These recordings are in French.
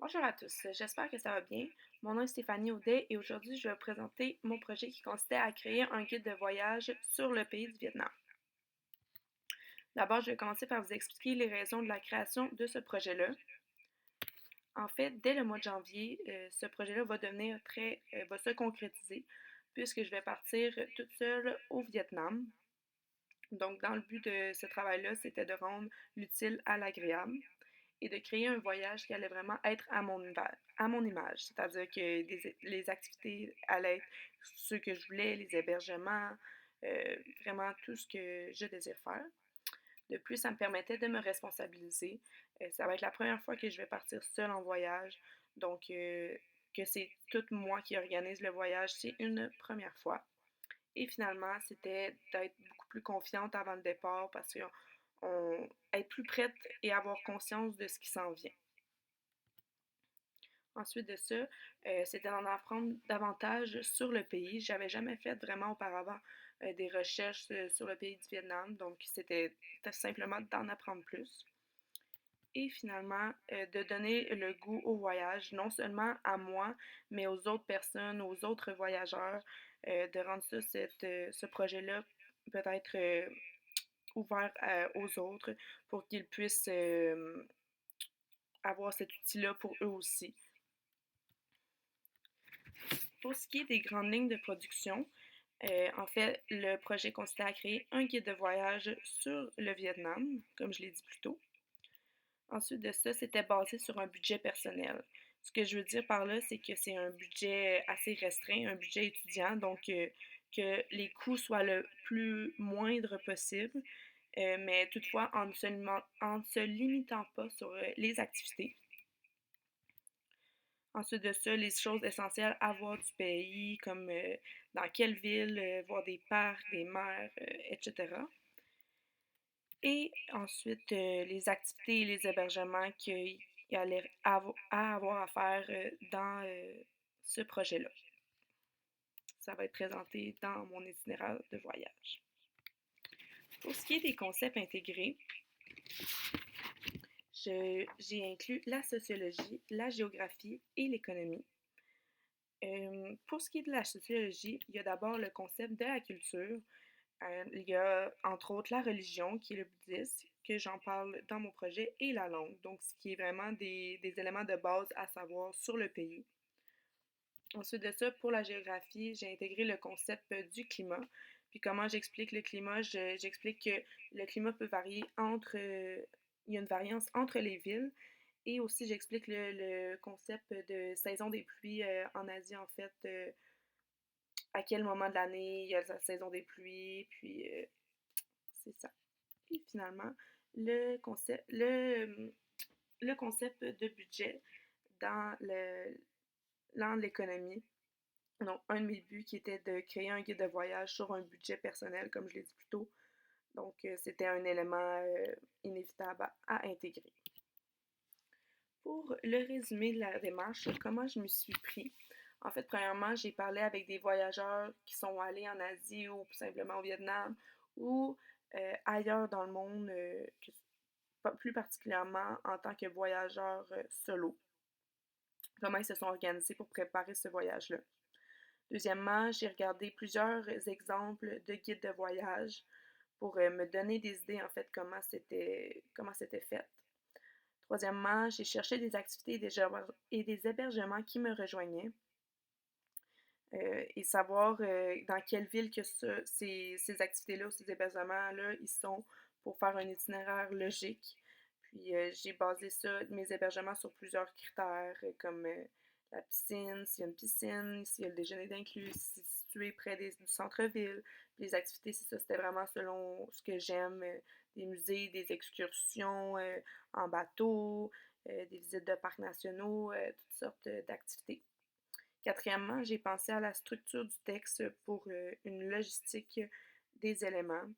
Bonjour à tous, j'espère que ça va bien. Mon nom est Stéphanie Audet et aujourd'hui je vais vous présenter mon projet qui consistait à créer un guide de voyage sur le pays du Vietnam. D'abord, je vais commencer par vous expliquer les raisons de la création de ce projet-là. En fait, dès le mois de janvier, ce projet-là va se concrétiser puisque je vais partir toute seule au Vietnam. Donc, dans le but de ce travail-là, c'était de rendre l'utile à l'agréable et de créer un voyage qui allait vraiment être à mon image. C'est-à-dire que les activités allaient être ce que je voulais, les hébergements, vraiment tout ce que je désire faire. De plus, ça me permettait de me responsabiliser. Ça va être la première fois que je vais partir seule en voyage. Donc, que c'est tout moi qui organise le voyage, c'est une première fois. Et finalement, c'était d'être beaucoup plus confiante avant le départ parce que être plus prête et avoir conscience de ce qui s'en vient. Ensuite de ça, c'était d'en apprendre davantage sur le pays. J'avais jamais fait vraiment auparavant des recherches sur le pays du Vietnam, donc c'était simplement d'en apprendre plus. Et finalement, de donner le goût au voyage, non seulement à moi, mais aux autres personnes, aux autres voyageurs, de rendre ce projet-là peut-être ouvert aux autres pour qu'ils puissent avoir cet outil-là pour eux aussi. Pour ce qui est des grandes lignes de production, en fait, le projet consistait à créer un guide de voyage sur le Vietnam, comme je l'ai dit plus tôt. Ensuite de ça, c'était basé sur un budget personnel. Ce que je veux dire par là, c'est que c'est un budget assez restreint, un budget étudiant, donc que les coûts soient le plus moindre possible, mais toutefois en ne se limitant pas sur les activités. Ensuite de ça, les choses essentielles à voir du pays, comme dans quelle ville, voir des parcs, des mers, etc. Et ensuite, les activités et les hébergements qu'il y allait à avoir à faire dans ce projet-là. Ça va être présenté dans mon itinéraire de voyage. Pour ce qui est des concepts intégrés, j'ai inclus la sociologie, la géographie et l'économie. Pour ce qui est de la sociologie, il y a d'abord le concept de la culture. Il y a entre autres la religion, qui est le bouddhisme, que j'en parle dans mon projet, et la langue, donc ce qui est vraiment des éléments de base à savoir sur le pays. Ensuite de ça, pour la géographie, j'ai intégré le concept du climat. Puis comment j'explique le climat? J'explique que le climat peut varier il y a une variance entre les villes. Et aussi, j'explique le concept de saison des pluies en Asie, en fait, à quel moment de l'année il y a la saison des pluies, puis c'est ça. Et finalement, le concept de budget dans dans l'économie. Donc, un de mes buts qui était de créer un guide de voyage sur un budget personnel, comme je l'ai dit plus tôt. Donc, c'était un élément inévitable à intégrer. Pour le résumé de la démarche, comment je me suis pris? En fait, premièrement, j'ai parlé avec des voyageurs qui sont allés en Asie ou simplement au Vietnam ou ailleurs dans le monde, plus particulièrement en tant que voyageurs solo. Comment ils se sont organisés pour préparer ce voyage-là. Deuxièmement, j'ai regardé plusieurs exemples de guides de voyage pour me donner des idées en fait comment c'était fait. Troisièmement, j'ai cherché des activités et des hébergements qui me rejoignaient et savoir dans quelle ville que ces activités-là ou ces hébergements-là, ils sont pour faire un itinéraire logique. Puis j'ai basé ça, mes hébergements, sur plusieurs critères comme la piscine, s'il y a une piscine, s'il y a le déjeuner d'inclus, si c'est situé près du centre-ville. Puis les activités, c'est ça, c'était vraiment selon ce que j'aime, des musées, des excursions en bateau, des visites de parcs nationaux, toutes sortes d'activités. Quatrièmement, j'ai pensé à la structure du texte pour une logistique des éléments.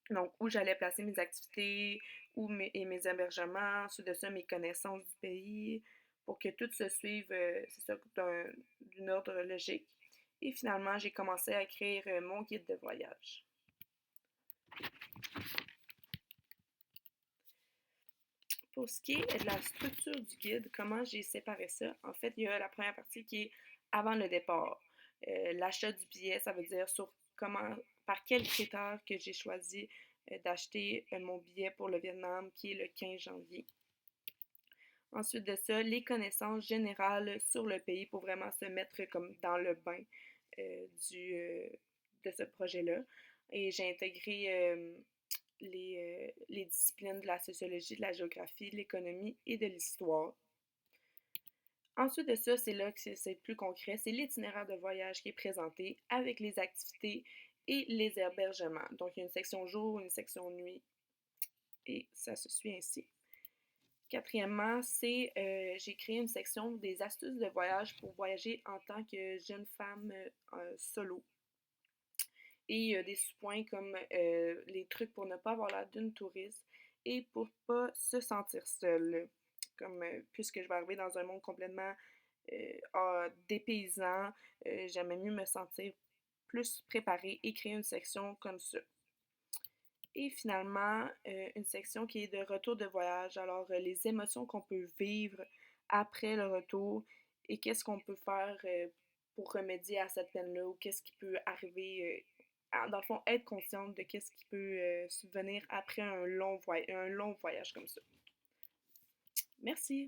Donc, où j'allais placer mes activités et mes hébergements, ensuite de ça, mes connaissances du pays, pour que tout se suive, c'est ça, d'un ordre logique. Et finalement, j'ai commencé à écrire mon guide de voyage. Pour ce qui est de la structure du guide, comment j'ai séparé ça? En fait, il y a la première partie qui est avant le départ. L'achat du billet, ça veut dire sur comment, par quels critères que j'ai choisi d'acheter mon billet pour le Vietnam, qui est le 15 janvier. Ensuite de ça, les connaissances générales sur le pays pour vraiment se mettre comme dans le bain euh, du, euh, de ce projet-là. Et j'ai intégré les disciplines de la sociologie, de la géographie, de l'économie et de l'histoire. Ensuite de ça, c'est là que c'est plus concret. C'est l'itinéraire de voyage qui est présenté avec les activités et les hébergements. Donc, il y a une section jour, une section nuit et ça se suit ainsi. Quatrièmement, j'ai créé une section des astuces de voyage pour voyager en tant que jeune femme solo. Et il y a des sous-points comme les trucs pour ne pas avoir l'air d'une touriste et pour pas se sentir seule. Comme puisque je vais arriver dans un monde complètement dépaysant, j'aimais mieux me sentir plus préparée et créer une section comme ça. Et finalement, une section qui est de retour de voyage. Alors, les émotions qu'on peut vivre après le retour et qu'est-ce qu'on peut faire pour remédier à cette peine-là ou qu'est-ce qui peut arriver. Dans le fond, être consciente de qu'est-ce qui peut subvenir après un long voyage comme ça. Merci!